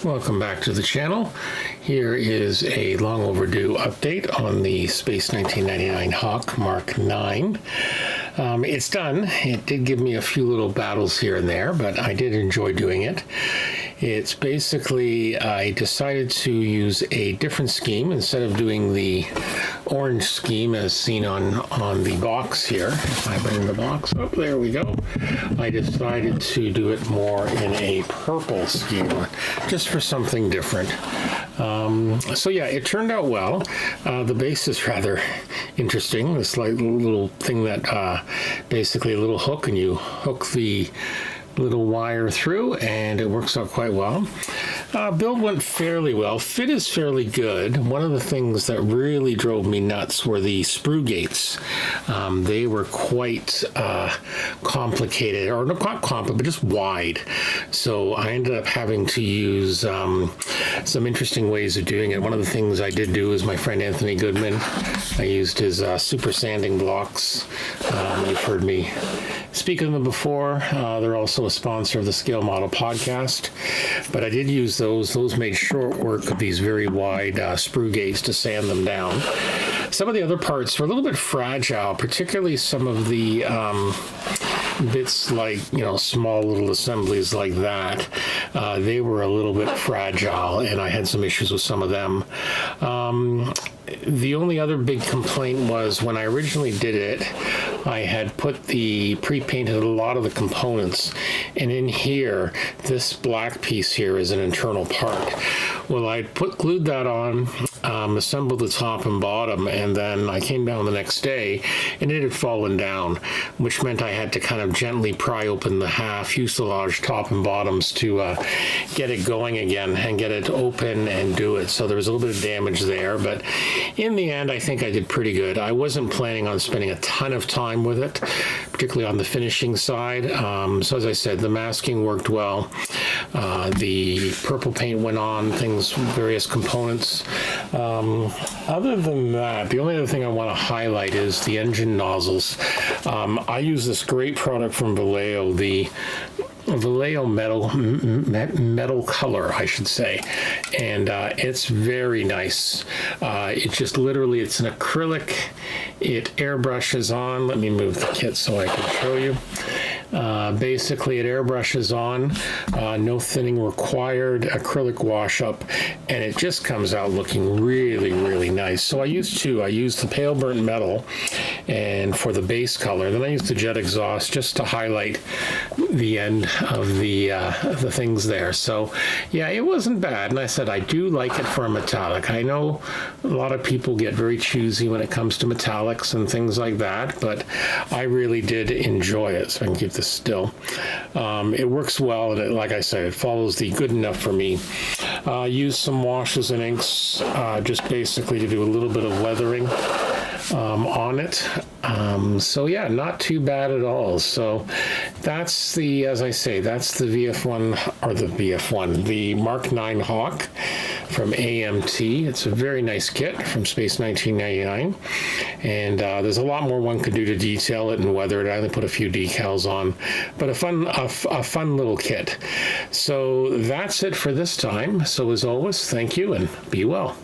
Welcome back to the channel. Here is a long overdue update on the Space 1999 Hawk Mark 9. It's done. It did give me a few little battles here and there, but I did enjoy doing it. It's basically, I decided to use a different scheme instead of doing the orange scheme as seen on the box here. If I bring the box up, there we go. I decided to do it more in a purple scheme, just for something different. So yeah, it turned out well. The base is rather interesting. This little thing that basically a little hook, and you hook the little wire through and it works out quite well. Build went fairly well. Fit is fairly good. One of the things that really drove me nuts were the sprue gates. They were quite complicated, or not complicated, but just wide. So I ended up having to use some interesting ways of doing it. One of the things I did do is my friend Anthony Goodman. I used his super sanding blocks. You've heard me speak of them before. They're also a sponsor of the Scale Model podcast, but I did use those. Those made short work of these very wide sprue gates to sand them down. Some of the other parts were a little bit fragile, particularly some of the bits like, small little assemblies like that. They were a little bit fragile, and I had some issues with some of them. The only other big complaint was when I originally did it, I had pre-painted a lot of the components, and in here, this black piece here is an internal part. Well, I glued that on, assembled the top and bottom, and then I came down the next day, and it had fallen down, which meant I had to kind of gently pry open the half fuselage top and bottoms to get it going again and get it open and do it. So there was a little bit of damage there, but in the end, I think I did pretty good. I wasn't planning on spending a ton of time with it, particularly on the finishing side. So as I said, the masking worked well. The purple paint went on various components. Other than that, the only other thing I want to highlight is the engine nozzles. I use this great product from Vallejo, the Vallejo metal color, I should say, and it's very nice. It just literally, it's an acrylic. It airbrushes on. Let me move the kit so I can show you. Basically, it airbrushes on, no thinning required, acrylic wash up, and it just comes out looking really, really nice. So I used two. I used the pale burnt metal and for the base color. Then I used the jet exhaust just to highlight the end of the things there. So yeah, it wasn't bad. And I said, I do like it for a metallic. I know a lot of people get very choosy when it comes to metallics and things like that, but I really did enjoy it. So I can keep this still. It works well, and like I said, it follows the good enough for me. Use some washes and inks just basically to do a little bit of weathering on it. So yeah, not too bad at all. So that's as I say, that's the the Mark 9 Hawk from AMT. It's a very nice kit from Space 1999, and there's a lot more one could do to detail it and weather it. I only put a few decals on, but a fun little kit. So that's it for this time. So as always, thank you and be well.